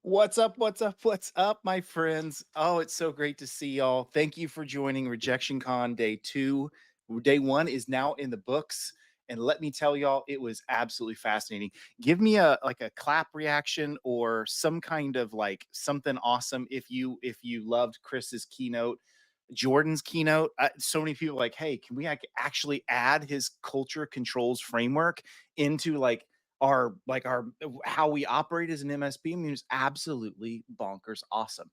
What's up? What's up? What's up, my friends? Oh, it's so great to see y'all. Thank you for joining Rejection Con Day 2. Day 1 is now in the books. And let me tell y'all, it was absolutely fascinating. Give me a clap reaction or some kind of like something awesome if you loved Chris's keynote, Jordan's keynote. So many people like, hey, can we actually add his culture controls framework into our how we operate as an MSP? I mean, it's absolutely bonkers awesome.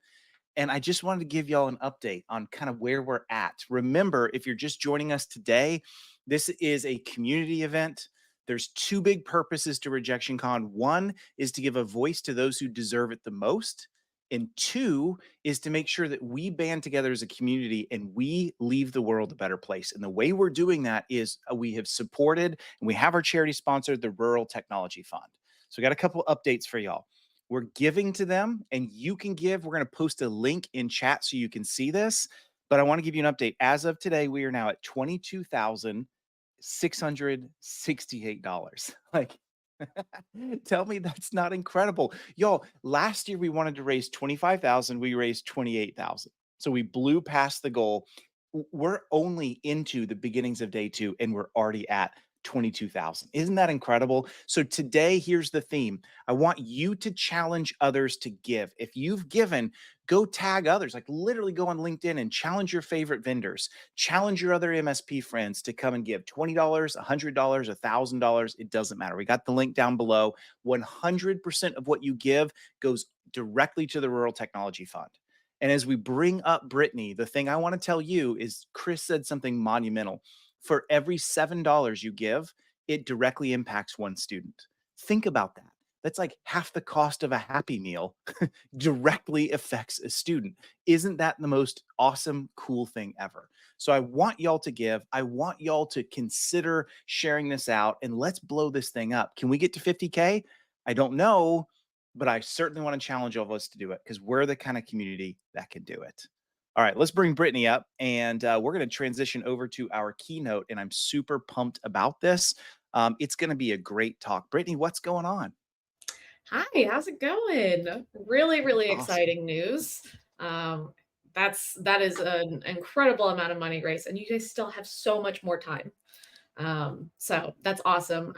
And I just wanted to give y'all an update on kind of where we're at. Remember, if you're just joining us today, this is a community event. There's two big purposes to Rejection Con. One is to give a voice to those who deserve it the most. And two is to make sure that we band together as a community and we leave the world a better place. And the way we're doing that is we have supported and we have our charity sponsor, the Rural Technology Fund. So we got a couple updates for y'all. We're giving to them and you can give. We're going to post a link in chat so you can see this. But I want to give you an update. As of today, we are now at $22,668. Like, tell me that's not incredible. Y'all, last year we wanted to raise 25,000, we raised 28,000. So we blew past the goal. We're only into the beginnings of day 2 and we're already at 22,000. Isn't that incredible? So today here's the theme. I want you to challenge others to give. If you've given, go tag others. Like literally go on LinkedIn and challenge your favorite vendors. Challenge your other MSP friends to come and give $20, $100, $1,000. It doesn't matter. We got the link down below. 100% of what you give goes directly to the Rural Technology Fund. And as we bring up Brittany, the thing I want to tell you is Chris said something monumental. For every $7 you give, it directly impacts one student. Think about that. That's like half the cost of a Happy Meal directly affects a student. Isn't that the most awesome, cool thing ever? So I want y'all to give. I want y'all to consider sharing this out and let's blow this thing up. Can we get to 50K? I don't know, but I certainly want to challenge all of us to do it because we're the kind of community that can do it. All right, let's bring Brittany up and we're going to transition over to our keynote. And I'm super pumped about this. It's going to be a great talk. Brittany, what's going on? Hi, how's it going? Really Awesome. exciting news. Um, that is an incredible amount of money, Grace, and you guys still have so much more time. So that's awesome.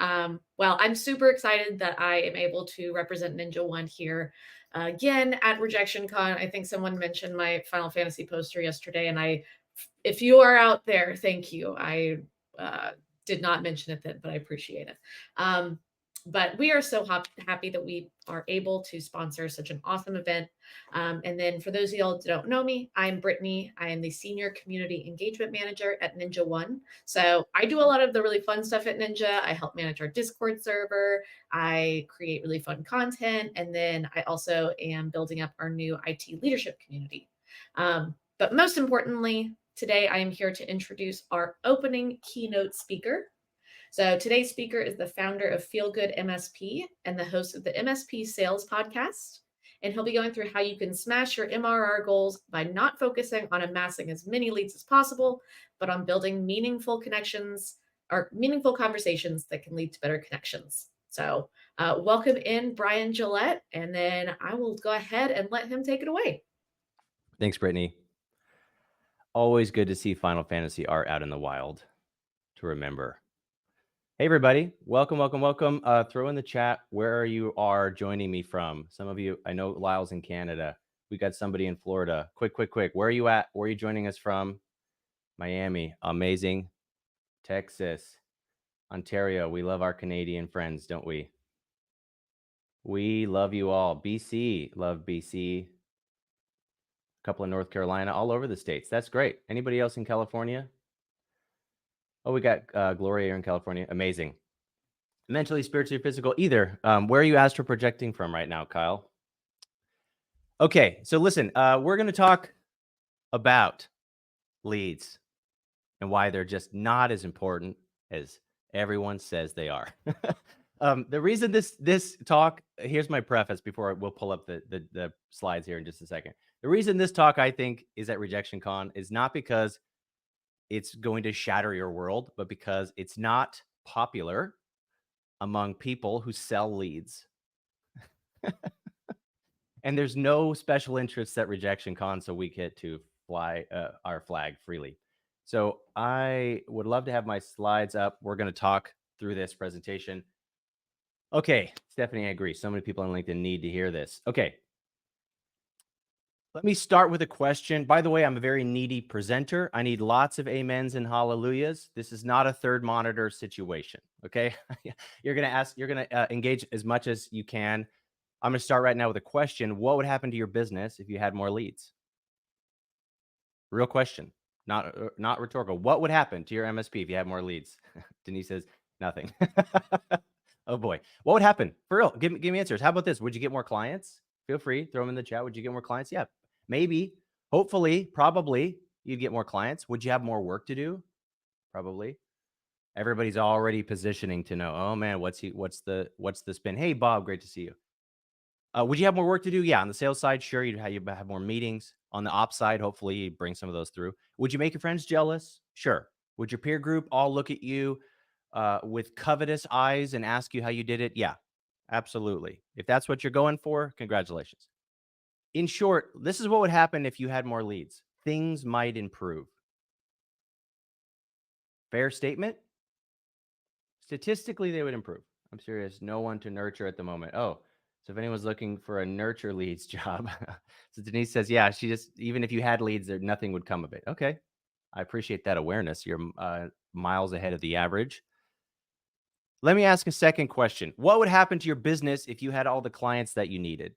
Well, I'm super excited that I am able to represent Ninja One here again at Rejection Con. I think someone mentioned my Final Fantasy poster yesterday, and if you are out there, thank you. I uh, did not mention it then, but I appreciate it. But we are so happy that we are able to sponsor such an awesome event. And then for those of y'all that don't know me, I'm Brittany. I am the Senior Community Engagement Manager at Ninja One. So I do a lot of the really fun stuff at Ninja. I help manage our Discord server. I create really fun content. And then I also am building up our new IT leadership community. But most importantly, today I am here to introduce our opening keynote speaker. So today's speaker is the founder of Feel Good MSP and the host of the MSP Sales Podcast. And he'll be going through how you can smash your MRR goals by not focusing on amassing as many leads as possible, but on building meaningful connections or meaningful conversations that can lead to better connections. So, welcome in Brian Gillette, and then I will go ahead and let him take it away. Thanks, Brittany. Always good to see Final Fantasy art out in the wild to remember. Hey, everybody. Welcome. Throw in the chat where you are joining me from. Some of you, I know Lyle's in Canada. We got somebody in Florida. Quick. Where are you at? Where are you joining us from? Miami. Amazing. Texas. Ontario. We love our Canadian friends, don't we? We love you all. BC. Love BC. Couple in North Carolina, all over the states. That's great. Anybody else in California? Oh, we got Gloria here in California. Amazing. Mentally, spiritually, physical, either. Where are you astro projecting from right now, Kyle? Okay, so listen, we're going to talk about leads and why they're just not as important as everyone says they are. The reason this talk, here's my preface before we'll pull up the slides here in just a second. The reason this talk, I think, is at Rejection Con is not because it's going to shatter your world, but because it's not popular among people who sell leads. And there's no special interest set rejection con, so we get to fly our flag freely. So I would love to have my slides up. We're going to talk through this presentation. Okay, Stephanie, I agree. So many people on LinkedIn need to hear this. Okay. Let me start with a question. By the way, I'm a very needy presenter. I need lots of amens and hallelujahs. This is not a third monitor situation. Okay. You're going to ask, you're going to engage as much as you can. I'm going to start right now with a question. What would happen to your business if you had more leads? Real question, not rhetorical. What would happen to your MSP if you had more leads? Denise says nothing. Oh boy, what would happen? For real, give me answers. How about this? Would you get more clients? Feel free, throw them in the chat. Would you get more clients? Yeah, maybe, hopefully, probably you'd get more clients. Would you have more work to do? Probably. Everybody's already positioning to know, oh man, what's the spin? Hey Bob, great to see you. Would you have more work to do? Yeah, on the sales side, sure. You have more meetings. On the ops side, hopefully you bring some of those through. Would you make your friends jealous? Sure. Would your peer group all look at you with covetous eyes and ask you how you did it? Yeah, absolutely. If that's what you're going for, congratulations. In short, this is what would happen if you had more leads. Things might improve. Fair statement? Statistically, they would improve. I'm serious. No one to nurture at the moment. Oh, so if anyone's looking for a nurture leads job, so Denise says, yeah, she just, even if you had leads, there nothing would come of it. Okay. I appreciate that awareness. You're miles ahead of the average. Let me ask a second question. What would happen to your business if you had all the clients that you needed?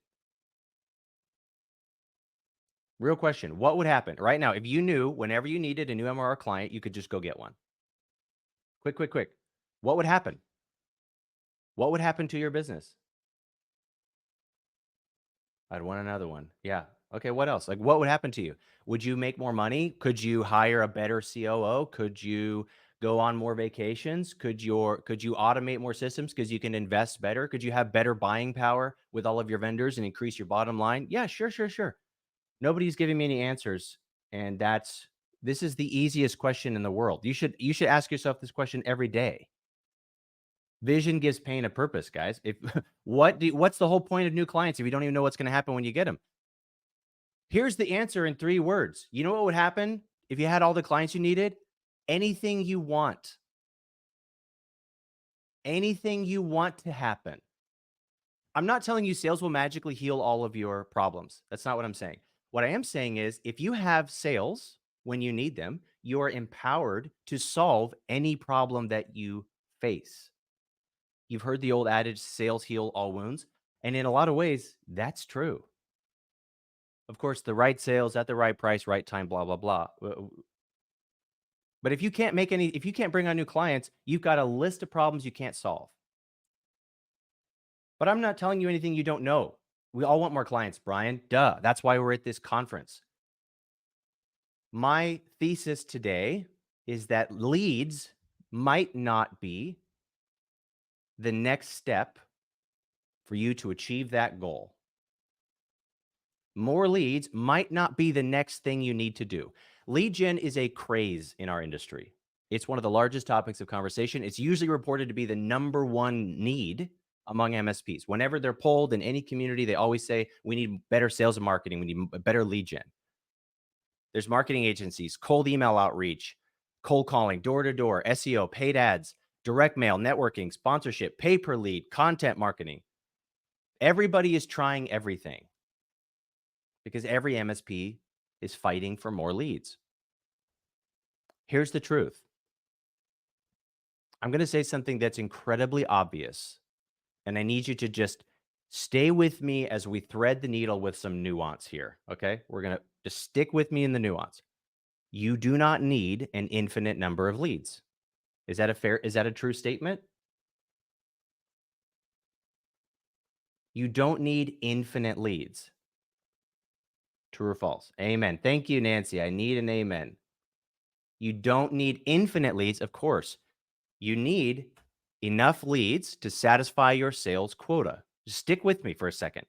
Real question. What would happen right now if you knew whenever you needed a new MRR client, you could just go get one? Quick. What would happen? What would happen to your business? I'd want another one. Yeah. Okay. What else? Like, what would happen to you? Would you make more money? Could you hire a better COO? Could you go on more vacations? Could you automate more systems because you can invest better? Could you have better buying power with all of your vendors and increase your bottom line? Yeah, sure. Nobody's giving me any answers. And this is the easiest question in the world. You should ask yourself this question every day. Vision gives pain a purpose, guys. If what's the whole point of new clients if you don't even know what's going to happen when you get them? Here's the answer in 3 words. You know what would happen if you had all the clients you needed? Anything you want. Anything you want to happen. I'm not telling you sales will magically heal all of your problems. That's not what I'm saying. What I am saying is if you have sales when you need them, you're empowered to solve any problem that you face. You've heard the old adage, sales heal all wounds. And in a lot of ways, that's true. Of course, the right sales at the right price, right time, blah, blah, blah. But if you can't bring on new clients, you've got a list of problems you can't solve. But I'm not telling you anything you don't know. We all want more clients, Brian. Duh. That's why we're at this conference. My thesis today is that leads might not be the next step for you to achieve that goal. More leads might not be the next thing you need to do. Lead gen is a craze in our industry. It's one of the largest topics of conversation. It's usually reported to be the #1 need among MSPs. Whenever they're polled in any community, they always say, we need better sales and marketing. We need a better lead gen. There's marketing agencies, cold email outreach, cold calling, door-to-door, SEO, paid ads, direct mail, networking, sponsorship, pay per lead, content marketing. Everybody is trying everything because every MSP is fighting for more leads. Here's the truth. I'm going to say something that's incredibly obvious, and I need you to just stay with me as we thread the needle with some nuance here, okay? We're going to just stick with me in the nuance. You do not need an infinite number of leads. Is that a true statement? You don't need infinite leads. True or false? Amen. Thank you, Nancy. I need an amen. You don't need infinite leads, of course. You need enough leads to satisfy your sales quota. Just stick with me for a second.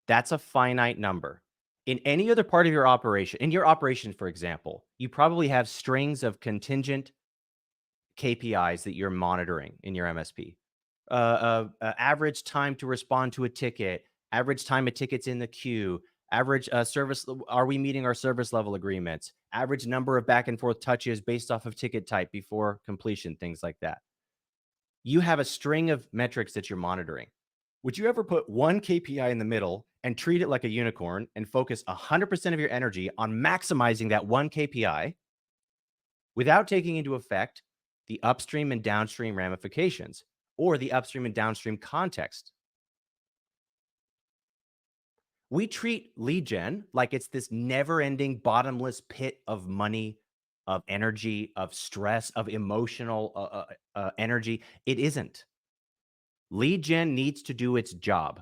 That's a finite number. In any other part of your operation, for example, you probably have strings of contingent KPIs that you're monitoring in your MSP. Average time to respond to a ticket, average time of tickets in the queue, average service, are we meeting our service level agreements, average number of back and forth touches based off of ticket type before completion, things like that. You have a string of metrics that you're monitoring. Would you ever put one KPI in the middle and treat it like a unicorn and focus 100% of your energy on maximizing that one KPI without taking into effect the upstream and downstream ramifications or the upstream and downstream context? We treat lead gen like it's this never-ending, bottomless pit of money, of energy, of stress, of emotional energy. It isn't. Lead gen needs to do its job.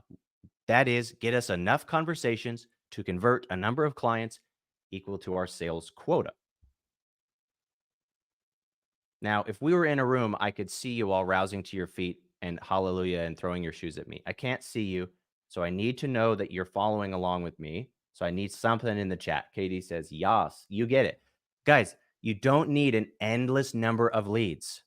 That is, get us enough conversations to convert a number of clients equal to our sales quota. Now, if we were in a room, I could see you all rousing to your feet and hallelujah and throwing your shoes at me. I can't see you, so I need to know that you're following along with me. So I need something in the chat. Katie says, yes, you get it. Guys, you don't need an endless number of leads.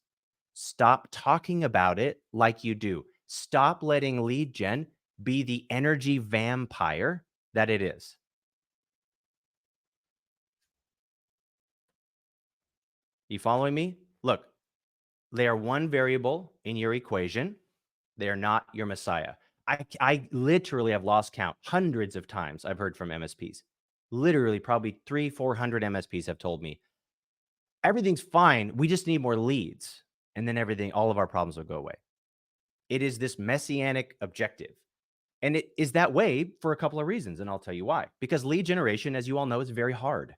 Stop talking about it like you do. Stop letting lead gen be the energy vampire that it is. You following me? Look, they are one variable in your equation. They are not your messiah. I literally have lost count hundreds of times. I've heard from MSPs, literally probably 300-400 MSPs have told me everything's fine. We just need more leads. And then all of our problems will go away. It is this messianic objective. And it is that way for a couple of reasons. And I'll tell you why. Because lead generation, as you all know, is very hard.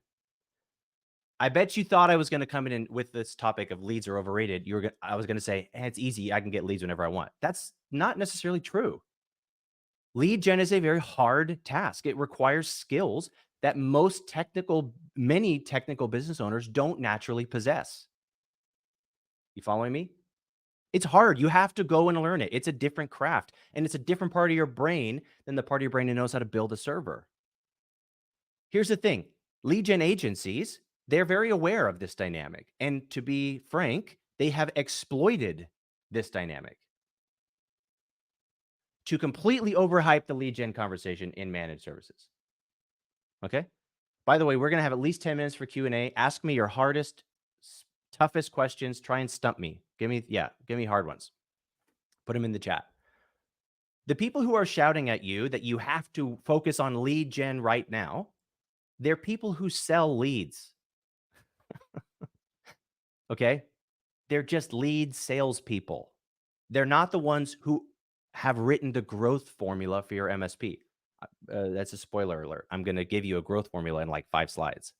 I bet you thought I was going to come in with this topic of leads are overrated. I was going to say, it's easy. I can get leads whenever I want. That's not necessarily true. Lead gen is a very hard task. It requires skills that many technical business owners don't naturally possess. You following me? It's hard. You have to go and learn it. It's a different craft, and it's a different part of your brain than the part of your brain that knows how to build a server. Here's the thing. Lead gen agencies, they're very aware of this dynamic. And to be frank, they have exploited this dynamic to completely overhype the lead gen conversation in managed services. Okay? By the way, we're going to have at least 10 minutes for Q&A. Ask me your hardest, toughest questions. Try and stump me. Give me hard ones. Put them in the chat. The people who are shouting at you that you have to focus on lead gen right now, they're people who sell leads. Okay? They're just lead salespeople. They're not the ones who have written the growth formula for your MSP. That's a spoiler alert. I'm going to give you a growth formula in like 5 slides.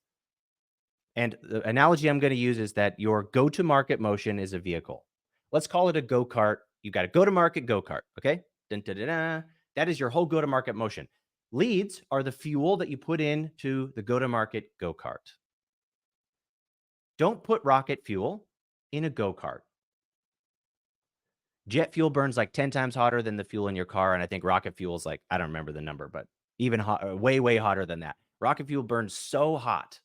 And the analogy I'm going to use is that your go-to-market motion is a vehicle. Let's call it a go-kart. You got a go-to-market go-kart, okay? Dun, dun, dun, dun. That is your whole go-to-market motion. Leads are the fuel that you put into the go-to-market go-kart. Don't put rocket fuel in a go-kart. Jet fuel burns like 10 times hotter than the fuel in your car. And I think rocket fuel is like, I don't remember the number, but even way, way hotter than that. Rocket fuel burns so hot.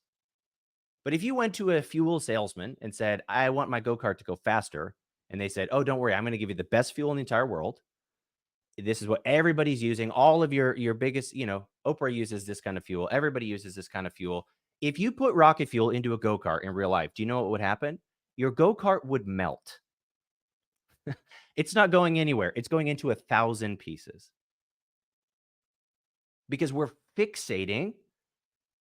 But if you went to a fuel salesman and said, I want my go-kart to go faster, and they said, oh, don't worry, I'm going to give you the best fuel in the entire world. This is what everybody's using. All of your biggest, Oprah uses this kind of fuel. Everybody uses this kind of fuel. If you put rocket fuel into a go-kart in real life, do you know what would happen? Your go-kart would melt. It's not going anywhere. It's going into 1,000 pieces. Because we're fixating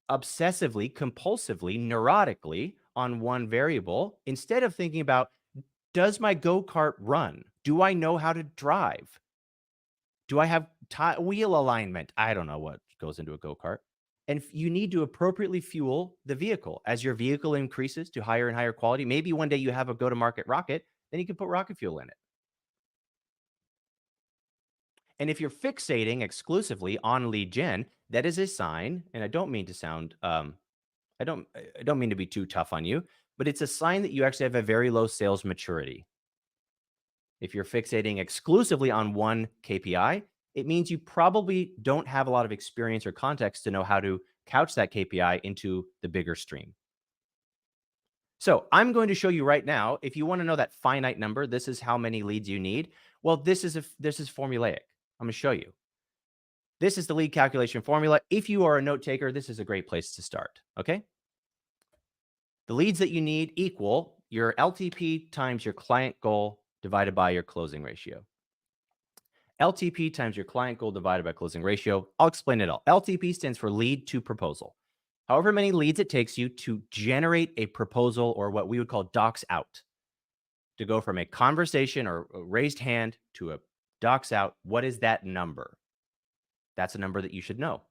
obsessively, compulsively, neurotically on one variable instead of thinking about, does my go-kart run? Do I know how to drive? Do I have wheel alignment? I don't know what goes into a go-kart. And you need to appropriately fuel the vehicle. As your vehicle increases to higher and higher quality, maybe one day you have a go-to-market rocket, then you can put rocket fuel in it. And if you're fixating exclusively on lead gen, that is a sign, and I don't mean to sound, I don't mean to be too tough on you, but it's a sign that you actually have a very low sales maturity. If you're fixating exclusively on one KPI, it means you probably don't have a lot of experience or context to know how to couch that KPI into the bigger stream. So I'm going to show you right now, if you want to know that finite number, this is how many leads you need. Well, this is formulaic. I'm going to show you. This is the lead calculation formula. If you are a note taker, this is a great place to start. Okay. The leads that you need equal your LTP times your client goal divided by your closing ratio. LTP times your client goal divided by closing ratio. I'll explain it all. LTP stands for lead to proposal. However many leads it takes you to generate a proposal, or what we would call docs out, to go from a conversation or a raised hand to a docs out. What is that number? That's a number that you should know.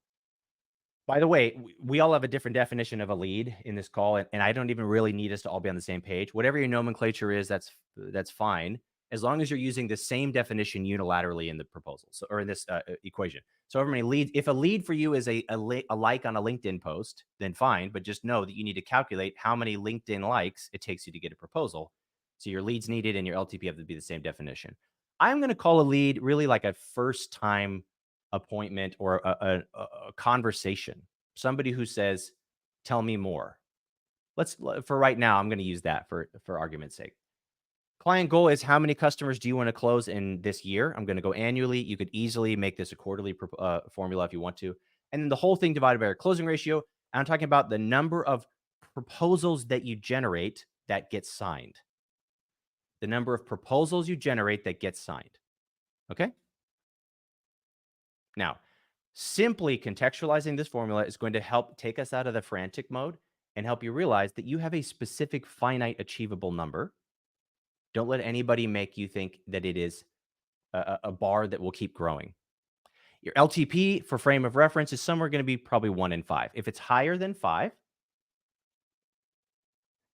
By the way, we all have a different definition of a lead in this call, and I don't even really need us to all be on the same page. Whatever your nomenclature is, that's fine, as long as you're using the same definition unilaterally in the proposal, or in this equation. So however many leads, if a lead for you is a like on a LinkedIn post, then fine, but just know that you need to calculate how many LinkedIn likes it takes you to get a proposal. So your leads needed and your LTP have to be the same definition. I'm going to call a lead really like a first time appointment or a conversation. Somebody who says, "Tell me more." For right now, I'm going to use that for argument's sake. Client goal is how many customers do you want to close in this year? I'm going to go annually. You could easily make this a quarterly formula if you want to. And then the whole thing divided by our closing ratio. I'm talking about the number of proposals that you generate that get signed. The number of proposals you generate that get signed. Okay? Now, simply contextualizing this formula is going to help take us out of the frantic mode and help you realize that you have a specific finite achievable number. Don't let anybody make you think that it is a bar that will keep growing. Your LTP for frame of reference is somewhere going to be probably 1 in 5. If it's higher than 5,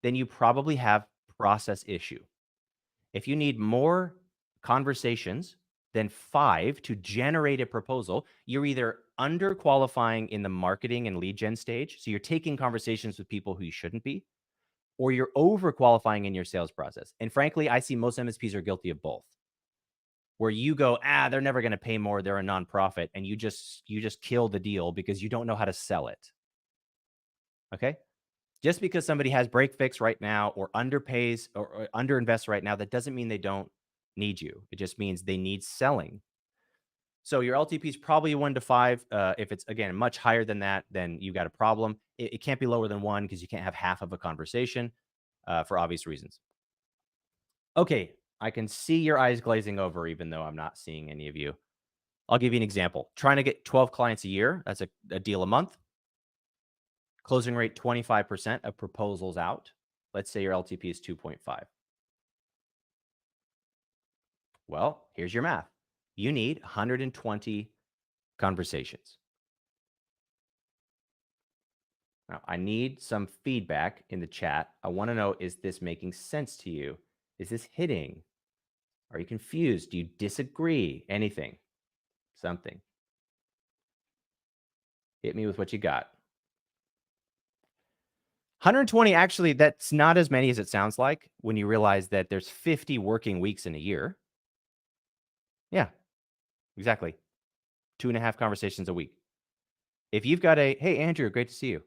then you probably have process issue. If you need more conversations than 5 to generate a proposal, you're either under qualifying in the marketing and lead gen stage, so you're taking conversations with people who you shouldn't be, or you're over qualifying in your sales process. And frankly, I see most MSPs are guilty of both, where you go, they're never going to pay more, they're a nonprofit, and you just kill the deal because you don't know how to sell it. Okay? Just because somebody has break fix right now or underpays or underinvests right now, that doesn't mean they don't need you. It just means they need selling. So your LTP is probably 1 to 5. If it's, again, much higher than that, then you've got a problem. It can't be lower than 1 because you can't have half of a conversation for obvious reasons. Okay, I can see your eyes glazing over, even though I'm not seeing any of you. I'll give you an example. Trying to get 12 clients a year, that's a deal a month. Closing rate 25% of proposals out. Let's say your LTP is 2.5. Well, here's your math. You need 120 conversations. Now, I need some feedback in the chat. I want to know, is this making sense to you? Is this hitting? Are you confused? Do you disagree? Anything? Something. Hit me with what you got. 120, actually, that's not as many as it sounds like when you realize that there's 50 working weeks in a year. Yeah, exactly. 2.5 conversations a week. If you've got hey, Andrew, great to see you.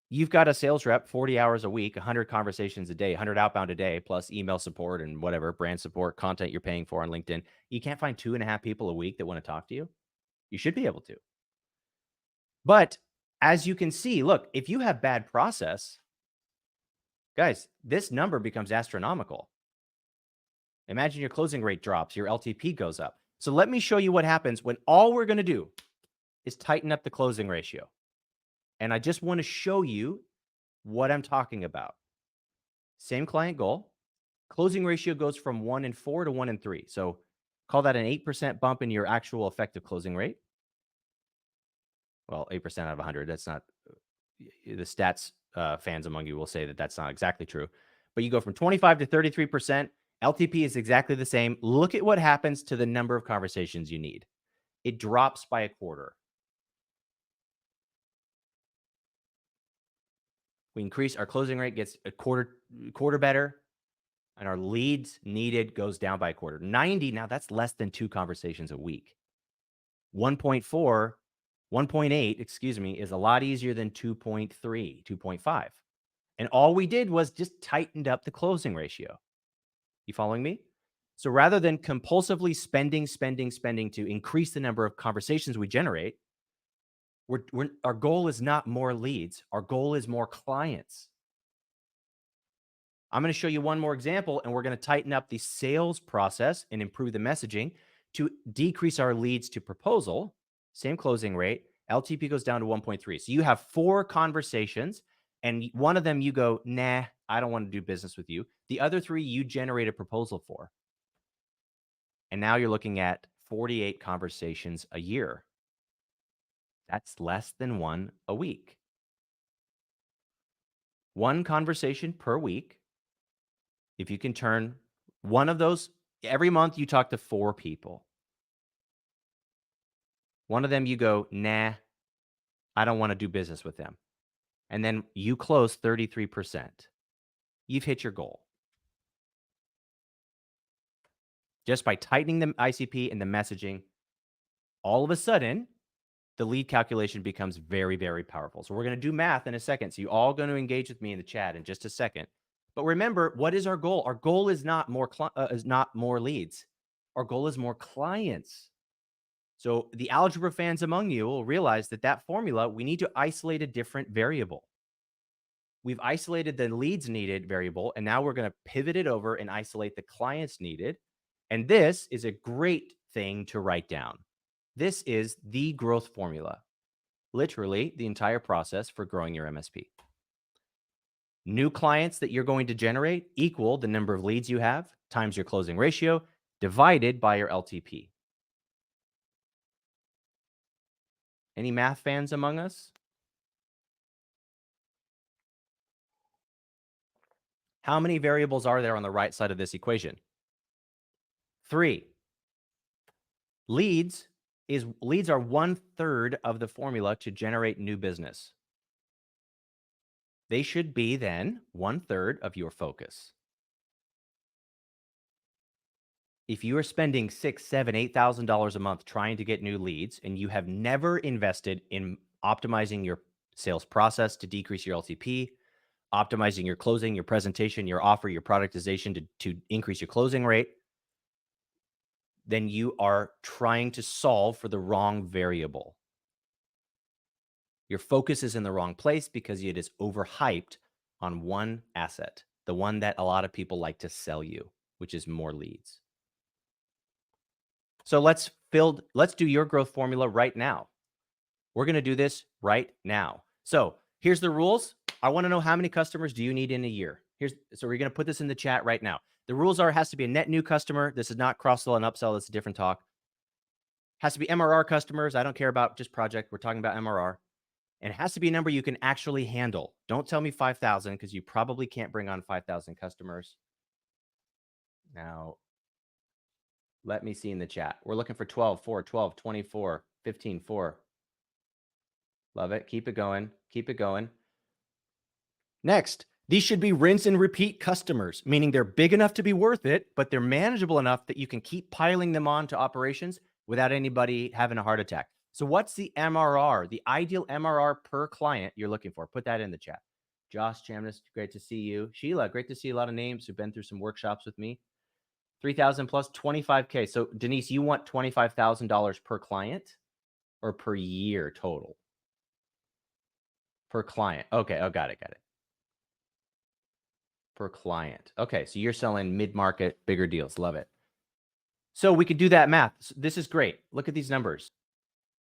You've got a sales rep, 40 hours a week, 100 conversations a day, 100 outbound a day, plus email support and whatever, brand support, content you're paying for on LinkedIn. You can't find 2.5 people a week that want to talk to you? You should be able to. But as you can see, look, if you have bad process, guys, this number becomes astronomical. Imagine your closing rate drops, your LTP goes up. So let me show you what happens when all we're going to do is tighten up the closing ratio. And I just want to show you what I'm talking about. Same client goal. Closing ratio goes from 1 in 4 to 1 in 3. So call that an 8% bump in your actual effective closing rate. Well, 8% out of 100, that's not, the stats fans among you will say that that's not exactly true. But you go from 25 to 33%. LTP is exactly the same. Look at what happens to the number of conversations you need. It drops by a quarter. We increase our closing rate, gets a quarter better, and our leads needed goes down by a quarter. 90, now that's less than 2 conversations a week. 1.4, 1.8, excuse me, is a lot easier than 2.3, 2.5. And all we did was just tightened up the closing ratio. You following me? So rather than compulsively spending to increase the number of conversations we generate, our goal is not more leads. Our goal is more clients. I'm going to show you one more example, and we're going to tighten up the sales process and improve the messaging to decrease our leads to proposal. Same closing rate. LTP goes down to 1.3. So you have 4 conversations, and one of them you go, nah, I don't want to do business with you. The other 3 you generate a proposal for. And now you're looking at 48 conversations a year. That's less than 1 a week. 1 conversation per week. If you can turn one of those, every month you talk to 4 people. One of them you go, nah, I don't want to do business with them. And then you close 33%. You've hit your goal. Just by tightening the ICP and the messaging, all of a sudden, the lead calculation becomes very, very powerful. So we're going to do math in a second. So you're all going to engage with me in the chat in just a second. But remember, what is our goal? Our goal is not more leads. Our goal is more clients. So the algebra fans among you will realize that formula, we need to isolate a different variable. We've isolated the leads needed variable, and now we're going to pivot it over and isolate the clients needed. And this is a great thing to write down. This is the growth formula, literally the entire process for growing your MSP. New clients that you're going to generate equal the number of leads you have times your closing ratio divided by your LTP. Any math fans among us? How many variables are there on the right side of this equation? 3. Leads are 1/3 of the formula to generate new business. They should be then 1/3 of your focus. If you are spending $6,000, $7,000, $8,000 a month trying to get new leads, and you have never invested in optimizing your sales process to decrease your LTP, optimizing your closing, your presentation, your offer, your productization to increase your closing rate, then you are trying to solve for the wrong variable. Your focus is in the wrong place because it is overhyped on one asset, the one that a lot of people like to sell you, which is more leads. So let's do your growth formula right now. We're going to do this right now. So here's the rules. I want to know how many customers do you need in a year? So we're going to put this in the chat right now. The rules are, it has to be a net new customer. This is not cross-sell and upsell. That's a different talk. Has to be MRR customers. I don't care about just project. We're talking about MRR. And it has to be a number you can actually handle. Don't tell me 5,000 because you probably can't bring on 5,000 customers. Now, let me see in the chat. We're looking for 12, 4, 12, 24, 15, 4. Love it. Keep it going. Keep it going. Next, these should be rinse and repeat customers, meaning they're big enough to be worth it, but they're manageable enough that you can keep piling them on to operations without anybody having a heart attack. So what's the MRR, the ideal MRR per client you're looking for? Put that in the chat. Josh Chamness, great to see you. Sheila, great to see a lot of names who've been through some workshops with me. 3,000 plus 25K. So Denise, you want $25,000 per client or per year total? Per client. Okay. Oh, got it. Per client. Okay. So you're selling mid-market, bigger deals. Love it. So we could do that math. This is great. Look at these numbers.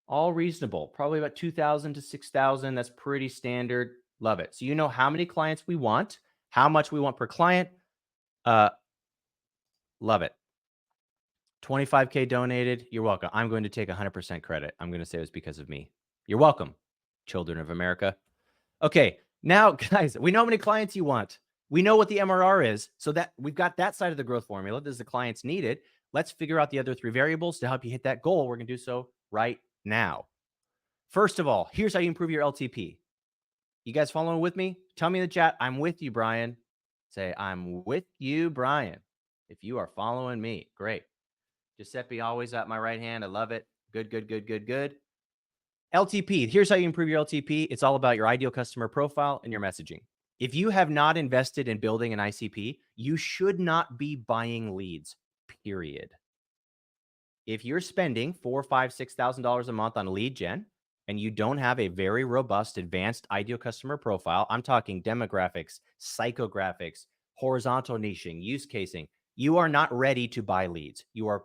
All reasonable. Probably about 2,000 to 6,000. That's pretty standard. Love it. So you know how many clients we want, how much we want per client. Love it. 25K donated. You're welcome. I'm going to take 100% credit. I'm going to say it was because of me. You're welcome, children of America. Okay. Now, guys, we know how many clients you want. We know what the MRR is. So that we've got that side of the growth formula. This is the clients needed. Let's figure out the other 3 variables to help you hit that goal. We're going to do so right now. First of all, here's how you improve your LTP. You guys following with me? Tell me in the chat, I'm with you, Brian. Say, I'm with you, Brian. If you are following me, great. Giuseppe always at my right hand. I love it. Good. LTP. Here's how you improve your LTP. It's all about your ideal customer profile and your messaging. If you have not invested in building an ICP, you should not be buying leads, period. If you're spending $4,000, $5,000, $6,000 a month on lead gen and you don't have a very robust, advanced ideal customer profile, I'm talking demographics, psychographics, horizontal niching, use casing, you are not ready to buy leads. You are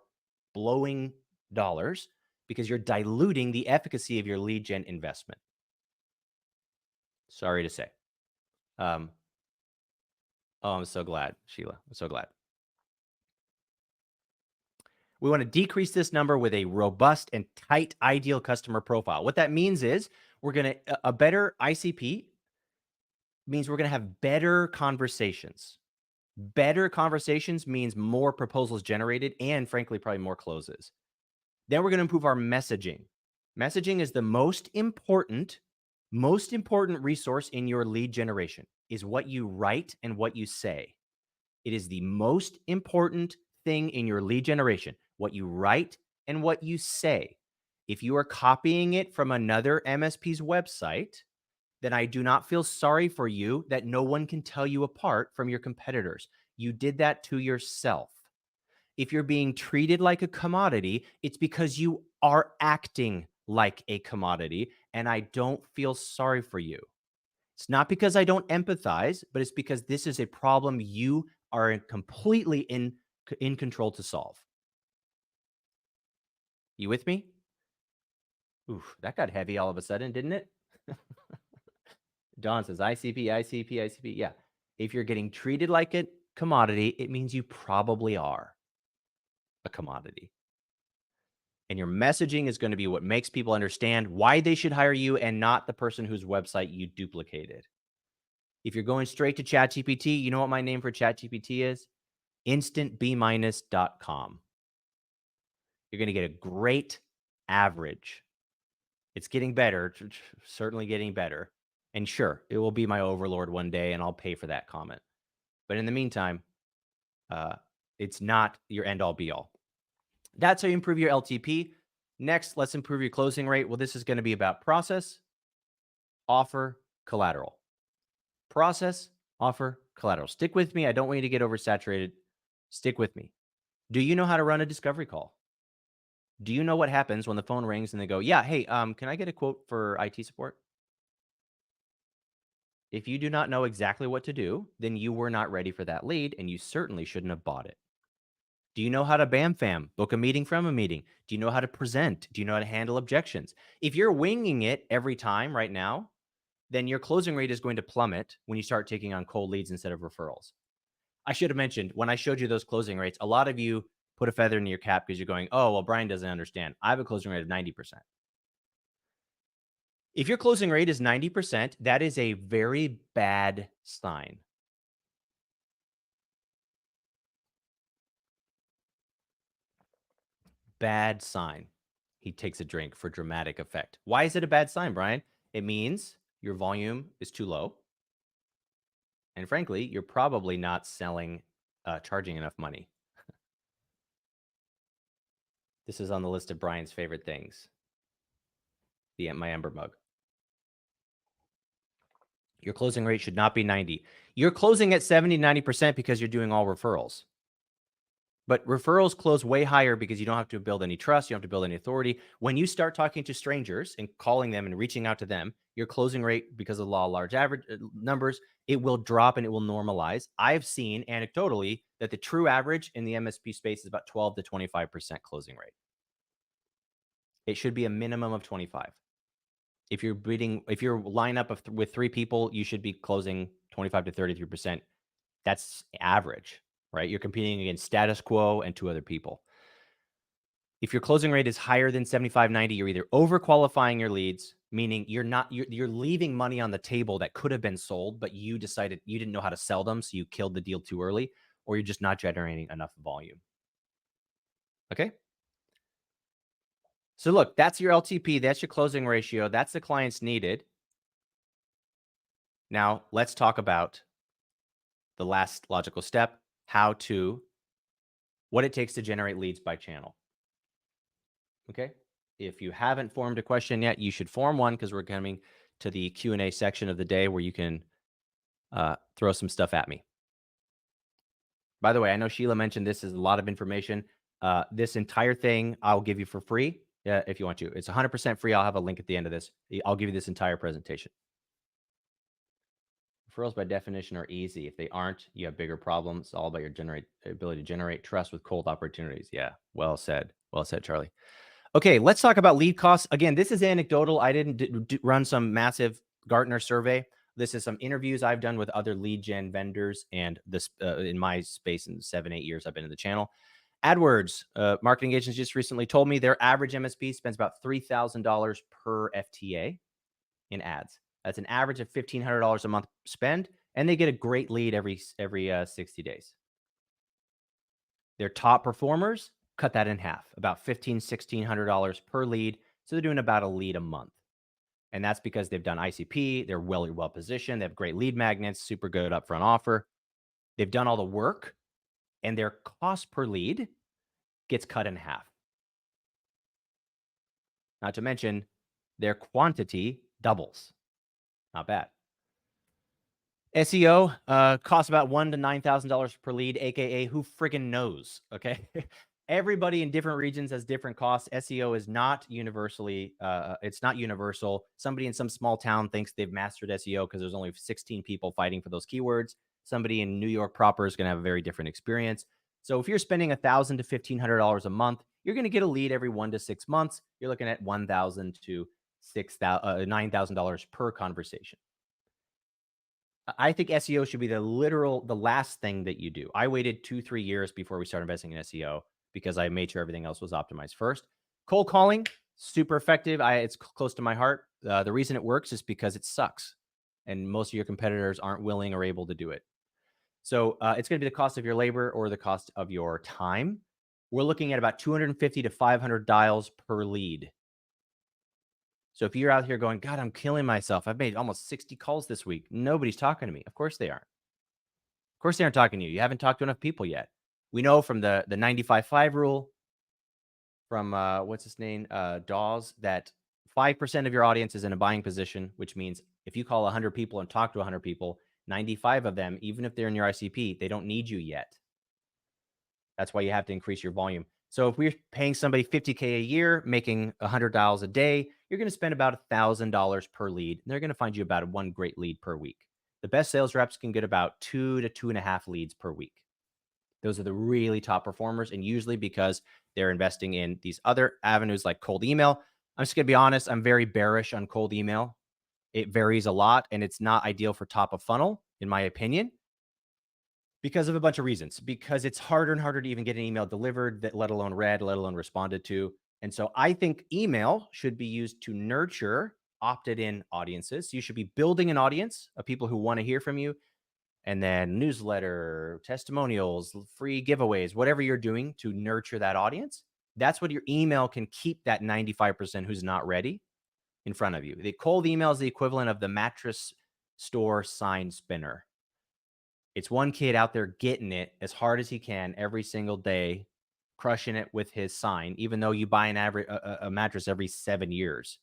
blowing dollars because you're diluting the efficacy of your lead gen investment. Sorry to say. Oh, I'm so glad, Sheila. I'm so glad. We want to decrease this number with a robust and tight ideal customer profile. What that means is we're going to, a better ICP means we're going to have better conversations. Better conversations means more proposals generated and, frankly, probably more closes. Then we're going to improve our messaging. Messaging is the most important resource in your lead generation, is what you write and what you say. It is the most important thing in your lead generation, what you write and what you say. If you are copying it from another MSP's website, then I do not feel sorry for you that no one can tell you apart from your competitors. You did that to yourself. If you're being treated like a commodity, it's because you are acting like a commodity, and I don't feel sorry for you. It's not because I don't empathize, but it's because this is a problem you are completely in control to solve. You with me? Oof, that got heavy all of a sudden, didn't it? Don says ICP, ICP, ICP. Yeah. If you're getting treated like a commodity, it means you probably are a commodity. And your messaging is going to be what makes people understand why they should hire you and not the person whose website you duplicated. If you're going straight to ChatGPT, you know what my name for ChatGPT is? instantb-.com. You're going to get a great average. It's getting better, certainly getting better. And sure, it will be my overlord one day and I'll pay for that comment. But in the meantime, it's not your end all be all. That's how you improve your LTP. Next, let's improve your closing rate. Well, this is going to be about process, offer, collateral. Process, offer, collateral. Stick with me. I don't want you to get oversaturated. Stick with me. Do you know how to run a discovery call? Do you know what happens when the phone rings and they go, yeah, hey, can I get a quote for IT support? If you do not know exactly what to do, then you were not ready for that lead and you certainly shouldn't have bought it. Do you know how to bam fam, book a meeting from a meeting? Do you know how to present? Do you know how to handle objections? If you're winging it every time right now, then your closing rate is going to plummet when you start taking on cold leads instead of referrals. I should have mentioned when I showed you those closing rates, a lot of you put a feather in your cap because you're going, oh, well, Brian doesn't understand. I have a closing rate of 90%. If your closing rate is 90%, that is a very bad sign. Bad sign. He takes a drink for dramatic effect. Why is it a bad sign, Brian? It means your volume is too low. And frankly, you're probably not charging enough money. This is on the list of Brian's favorite things. My Ember mug. Your closing rate should not be 90. You're closing at 70, 90% because you're doing all referrals. But referrals close way higher because you don't have to build any trust. You don't have to build any authority. When you start talking to strangers and calling them and reaching out to them, your closing rate, because of the law of large average numbers, it will drop and it will normalize. I've seen anecdotally that the true average in the MSP space is about 12 to 25% closing rate. It should be a minimum of 25. If you're line up with 3 people, you should be closing 25 to 33%. That's average, right? You're competing against status quo and 2 other people. If your closing rate is higher than 75, 90, you're either overqualifying your leads, meaning you're leaving money on the table that could have been sold, but you decided you didn't know how to sell them, so you killed the deal too early, or you're just not generating enough volume. Okay? So look, that's your LTP, that's your closing ratio, that's the clients needed. Now, let's talk about the last logical step, what it takes to generate leads by channel. Okay? If you haven't formed a question yet, you should form one because we're coming to the Q&A section of the day where you can throw some stuff at me. By the way, I know Sheila mentioned this is a lot of information. This entire thing I'll give you for free if you want to. It's 100% free. I'll have a link at the end of this. I'll give you this entire presentation. Referrals by definition are easy. If they aren't, you have bigger problems. It's all about your ability to generate trust with cold opportunities. Yeah, well said. Well said, Charlie. Okay, let's talk about lead costs. Again, this is anecdotal. I didn't run some massive Gartner survey. This is some interviews I've done with other lead gen vendors, and this in my space in 7-8 years I've been in the channel. AdWords marketing agents just recently told me their average MSP spends about $3,000 per FTA in ads. That's an average of $1,500 a month spend, and they get a great lead every 60 days. Their top performers cut that in half, about $1,500-$1,600 per lead. So they're doing about a lead a month. And that's because they've done ICP, they're well positioned, they have great lead magnets, super good upfront offer. They've done all the work, and their cost per lead gets cut in half. Not to mention, their quantity doubles. Not bad. SEO costs about $1,000 to $9,000 per lead, aka who friggin' knows? Okay, everybody in different regions has different costs. SEO is not universally, it's not universal. Somebody in some small town thinks they've mastered SEO because there's only 16 people fighting for those keywords. Somebody in New York proper is going to have a very different experience. So if you're spending $1,000 to $1,500 a month, you're going to get a lead every 1 to 6 months. You're looking at $1,000 to $9,000 per conversation. I think SEO should be the last thing that you do. I waited 2-3 years before we started investing in SEO because I made sure everything else was optimized first. Cold calling, super effective. It's close to my heart. The reason it works is because it sucks, and most of your competitors aren't willing or able to do it. So it's going to be the cost of your labor or the cost of your time. We're looking at about 250 to 500 dials per lead. So if you're out here going, God, I'm killing myself. I've made almost 60 calls this week. Nobody's talking to me. Of course they aren't. Of course they aren't talking to you. You haven't talked to enough people yet. We know from the 95-5 rule from what's his name, Dawes, that 5% of your audience is in a buying position, which means if you call 100 people and talk to 100 people, 95 of them, even if they're in your ICP, they don't need you yet. That's why you have to increase your volume. So if we're paying somebody $50K a year, making 100 dials a day, you're going to spend about $1,000 per lead. And they're going to find you about one great lead per week. The best sales reps can get about 2 to 2.5 leads per week. Those are the really top performers, and usually because they're investing in these other avenues like cold email. I'm just going to be honest, I'm very bearish on cold email. It varies a lot, and it's not ideal for top of funnel, in my opinion, because of a bunch of reasons. Because it's harder and harder to even get an email delivered, let alone read, let alone responded to. And so I think email should be used to nurture opted-in audiences. So you should be building an audience of people who want to hear from you, and then newsletter, testimonials, free giveaways, whatever you're doing to nurture that audience. That's what your email can keep that 95% who's not ready in front of you. The cold email is the equivalent of the mattress store sign spinner. It's one kid out there getting it as hard as he can every single day, crushing it with his sign, even though you buy a mattress every 7 years.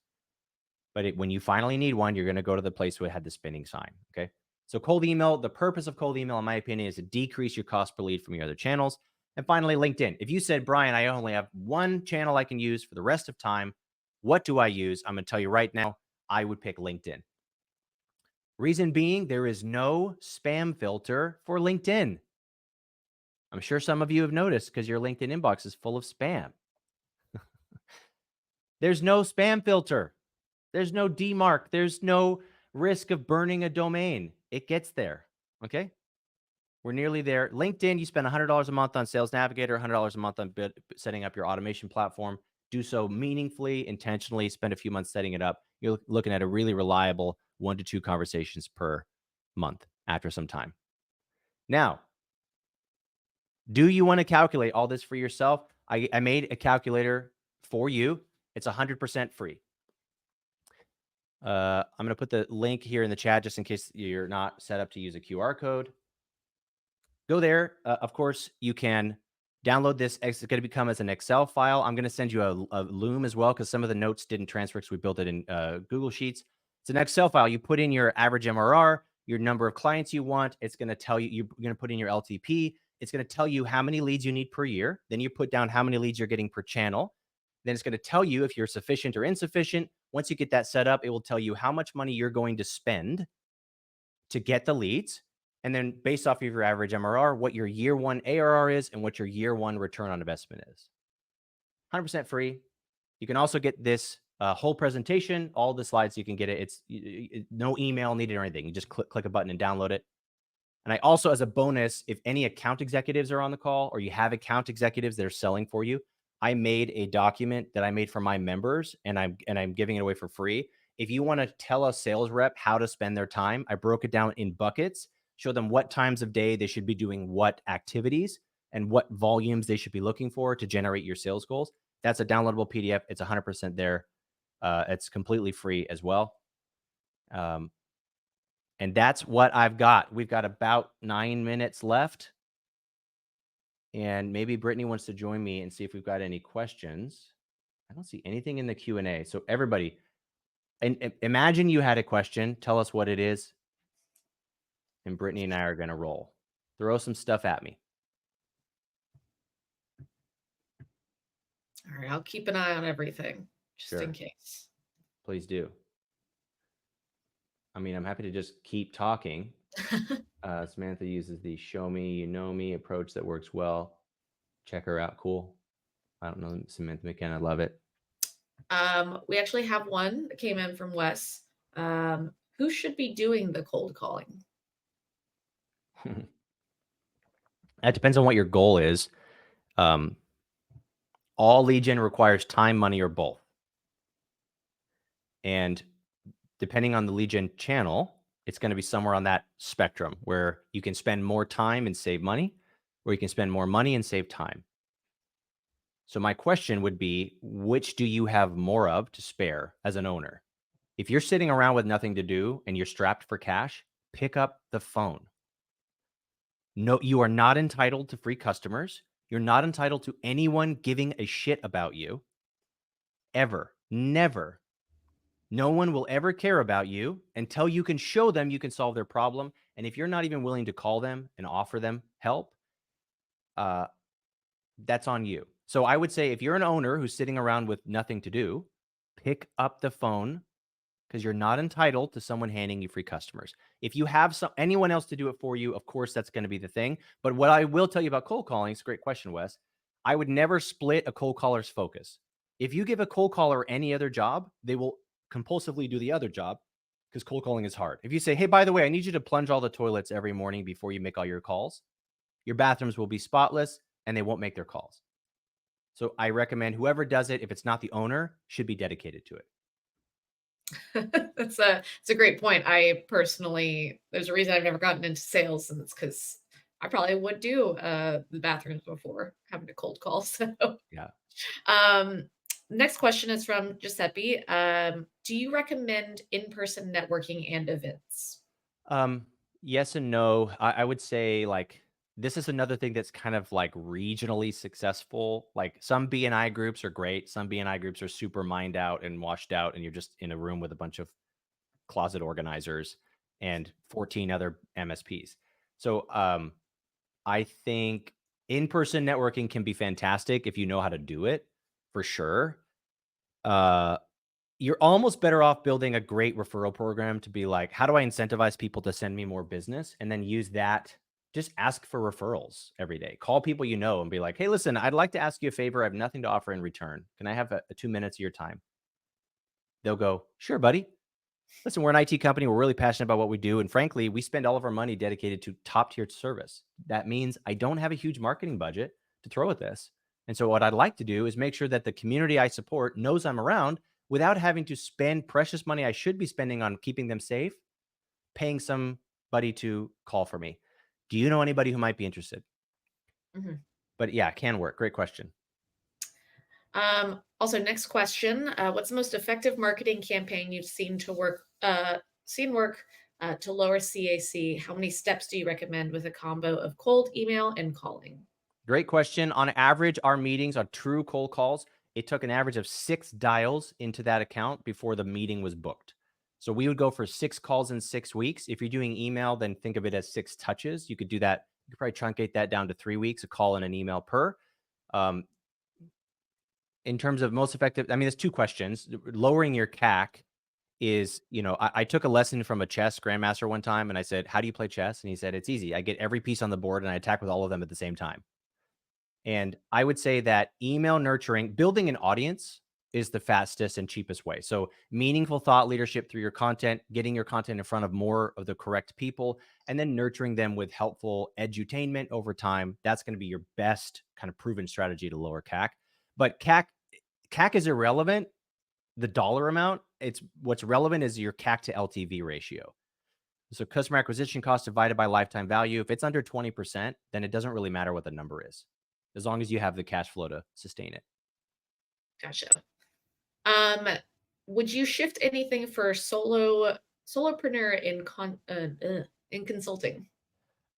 But when you finally need one, you're going to go to the place where it had the spinning sign. Okay. So cold email, the purpose of cold email, in my opinion, is to decrease your cost per lead from your other channels. And finally, LinkedIn. If you said, Brian, I only have one channel I can use for the rest of time, what do I use? I'm going to tell you right now, I would pick LinkedIn. Reason being, there is no spam filter for LinkedIn. I'm sure some of you have noticed because your LinkedIn inbox is full of spam. There's no spam filter. There's no DMARC. There's no risk of burning a domain. It gets there. Okay. We're nearly there. LinkedIn, you spend $100 a month on Sales Navigator, $100 a month on setting up your automation platform. Do so meaningfully, intentionally, spend a few months setting it up. You're looking at a really reliable 1 to 2 conversations per month after some time. Now, do you want to calculate all this for yourself? I made a calculator for you. It's 100% free. I'm going to put the link here in the chat just in case you're not set up to use a QR code. Go there. Of course, you can download this. It's going to become as an Excel file. I'm going to send you a Loom as well because some of the notes didn't transfer because we built it in Google Sheets. It's an Excel file. You put in your average MRR, your number of clients you want. It's going to tell you, you're going to put in your LTP. It's going to tell you how many leads you need per year. Then you put down how many leads you're getting per channel. Then it's going to tell you if you're sufficient or insufficient. Once you get that set up, it will tell you how much money you're going to spend to get the leads. And then based off of your average MRR, what your year one ARR is and what your year one return on investment is. 100% free. You can also get this whole presentation, all the slides. You can get it. It's no email needed or anything. You just click a button and download it. And I also, as a bonus, if any account executives are on the call or you have account executives that are selling for you, I made a document that I made for my members, and I'm giving it away for free. If you want to tell a sales rep how to spend their time, I broke it down in buckets, show them what times of day they should be doing what activities and what volumes they should be looking for to generate your sales goals. That's a downloadable PDF. It's 100% there. It's completely free as well. And that's what I've got. We've got about 9 minutes left. And maybe Brittany wants to join me and see if we've got any questions. I don't see anything in the Q&A. So everybody, and imagine you had a question. Tell us what it is. And Brittany and I are going to roll. Throw some stuff at me. All right, I'll keep an eye on everything just in case. Please do. I mean, I'm happy to just keep talking. Samantha uses the show me, you know me approach that works well. Check her out. Cool. I don't know Samantha McKenna. Love it. We actually have one that came in from Wes. Who should be doing the cold calling? That depends on what your goal is. All lead gen requires time, money, or both. And depending on the lead gen channel, it's going to be somewhere on that spectrum where you can spend more time and save money, or you can spend more money and save time. So my question would be, which do you have more of to spare as an owner? If you're sitting around with nothing to do and you're strapped for cash, pick up the phone. No, you are not entitled to free customers. You're not entitled to anyone giving a shit about you. Ever. Never. No one will ever care about you until you can show them you can solve their problem. And if you're not even willing to call them and offer them help, that's on you. So I would say if you're an owner who's sitting around with nothing to do, pick up the phone, because you're not entitled to someone handing you free customers. If you have anyone else to do it for you, of course, that's going to be the thing. But what I will tell you about cold calling, it's a great question, Wes. I would never split a cold caller's focus. If you give a cold caller any other job, they will compulsively do the other job because cold calling is hard. If you say, hey, by the way, I need you to plunge all the toilets every morning before you make all your calls, your bathrooms will be spotless and they won't make their calls. So I recommend whoever does it, if it's not the owner, should be dedicated to it. It's a great point. I personally, there's a reason I've never gotten into sales, and it's because I probably would do the bathrooms before having to cold call. So yeah. Next question is from Giuseppe. Do you recommend in-person networking and events? Yes and no. I would say like this is another thing that's kind of like regionally successful. Like some BNI groups are great. Some BNI groups are super mined out and washed out, and you're just in a room with a bunch of closet organizers and 14 other MSPs. So I think in-person networking can be fantastic if you know how to do it, for sure. You're almost better off building a great referral program to be like, how do I incentivize people to send me more business? And then use that. Just ask for referrals every day. Call people you know and be like, hey, listen, I'd like to ask you a favor. I have nothing to offer in return. Can I have a 2 minutes of your time? They'll go, sure, buddy. Listen, we're an IT company. We're really passionate about what we do. And frankly, we spend all of our money dedicated to top tier service. That means I don't have a huge marketing budget to throw at this. And so what I'd like to do is make sure that the community I support knows I'm around without having to spend precious money I should be spending on keeping them safe, paying somebody to call for me. Do you know anybody who might be interested? Mm-hmm. But yeah, it can work. Great question. Also, next question. What's the most effective marketing campaign you've seen work to lower CAC? How many steps do you recommend with a combo of cold, email, and calling? Great question. On average, our meetings are true cold calls. It took an average of 6 dials into that account before the meeting was booked. So we would go for 6 calls in 6 weeks. If you're doing email, then think of it as 6 touches. You could do that You could probably truncate that down to 3 weeks, a call and an email per. Um, in terms of most effective, I mean, there's two questions. Lowering your CAC is, I took a lesson from a chess grandmaster one time and I said, how do you play chess? And he said, it's easy. I get every piece on the board and I attack with all of them at the same time. And I would say that email nurturing, building an audience is the fastest and cheapest way. So meaningful thought leadership through your content, getting your content in front of more of the correct people, and then nurturing them with helpful edutainment over time. That's going to be your best kind of proven strategy to lower CAC. But CAC is irrelevant. The dollar amount, it's what's relevant is your CAC to LTV ratio. So customer acquisition cost divided by lifetime value. If it's under 20%, then it doesn't really matter what the number is, as long as you have the cash flow to sustain it. Gotcha. Would you shift anything for solopreneur in consulting?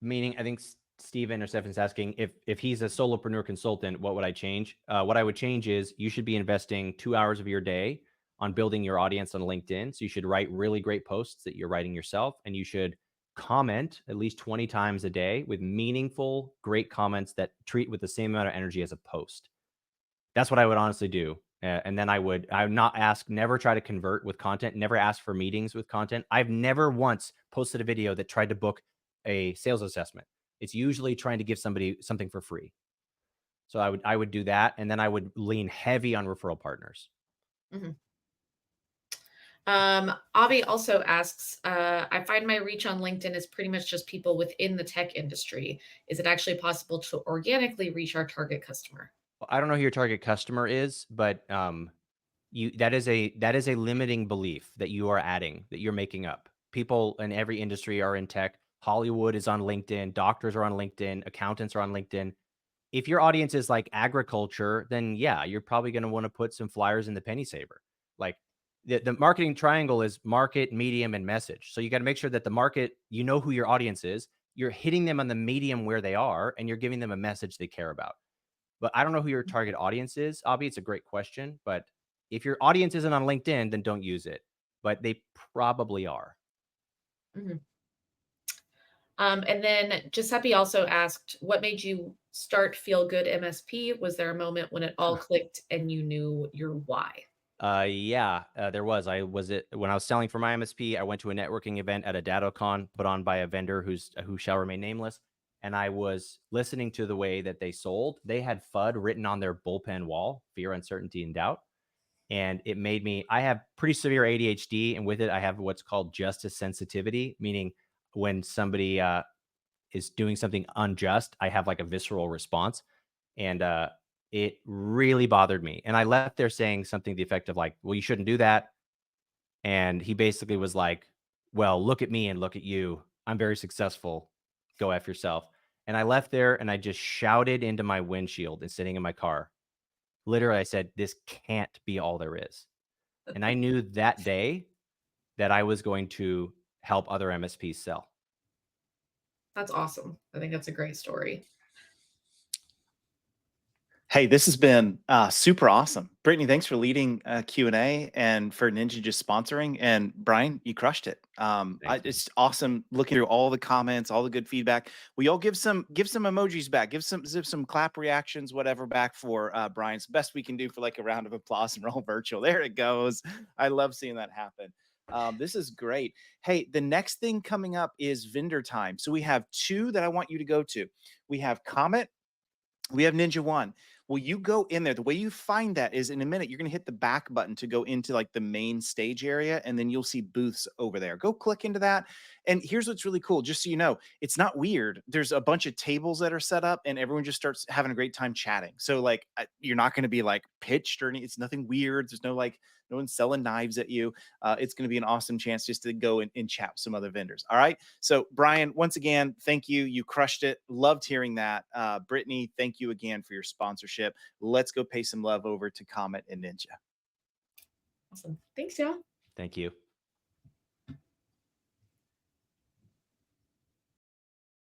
Meaning, I think Steven or Stefan's asking if he's a solopreneur consultant, what would I change? What I would change is you should be investing 2 hours of your day on building your audience on LinkedIn. So you should write really great posts that you're writing yourself, and you should comment at least 20 times a day with meaningful, great comments that treat with the same amount of energy as a post. That's what I would honestly do. And then I would not ask, never try to convert with content, never ask for meetings with content. I've never once posted a video that tried to book a sales assessment. It's usually trying to give somebody something for free. So I would do that. And then I would lean heavy on referral partners. Mhm. Avi also asks, I find my reach on LinkedIn is pretty much just people within the tech industry. Is it actually possible to organically reach our target customer? I don't know who your target customer is, but that is a limiting belief that you are adding, that you're making up. People in every industry are in tech. Hollywood is on LinkedIn, doctors are on LinkedIn, accountants are on LinkedIn. If your audience is like agriculture, then yeah, you're probably going to want to put some flyers in the penny saver. Like the marketing triangle is market, medium, and message. So you got to make sure that the market, you know who your audience is, you're hitting them on the medium where they are, and you're giving them a message they care about. But I don't know who your target audience is. Obvi, it's a great question, but if your audience isn't on LinkedIn, then don't use it. But they probably are. Mhm. And then Giuseppe also asked, what made you start Feel Good MSP? Was there a moment when it all clicked and you knew your why? Yeah, there was. When I was selling for my MSP. I went to a networking event at a DattoCon put on by a vendor who shall remain nameless, and I was listening to the way that they sold. They had FUD written on their bullpen wall: fear, uncertainty, and doubt. And it made me. I have pretty severe ADHD, and with it, I have what's called justice sensitivity, meaning when somebody is doing something unjust, I have like a visceral response. And it really bothered me. And I left there saying something to the effect of like, well, you shouldn't do that. And he basically was like, well, look at me and look at you. I'm very successful. Go F yourself. And I left there and I just shouted into my windshield and sitting in my car. Literally, I said, this can't be all there is. And I knew that day that I was going to help other MSPs sell. That's awesome. I think that's a great story. Hey, this has been super awesome. Brittany, thanks for leading Q&A and for Ninja just sponsoring. And Brian, you crushed it. Thanks, man. It's awesome looking through all the comments, all the good feedback. We all give some emojis back, give some clap reactions, whatever back for Brian. It's the best we can do for like a round of applause, and we're all virtual. There it goes. I love seeing that happen. This is great. Hey, the next thing coming up is vendor time. So we have two that I want you to go to. We have Comet. We have Ninja One. Well, you go in there. The way you find that is in a minute, you're going to hit the back button to go into like the main stage area, and then you'll see booths over there. Go click into that. And here's what's really cool. Just so you know, it's not weird. There's a bunch of tables that are set up, and everyone just starts having a great time chatting. So like, you're not going to be like pitched or anything. It's nothing weird. There's no one's selling knives at you. It's going to be an awesome chance just to go and chat with some other vendors. All right. So Brian, once again, thank you. You crushed it. Loved hearing that. Brittany, thank you again for your sponsorship. Let's go pay some love over to Comet and Ninja. Awesome. Thanks, y'all. Thank you.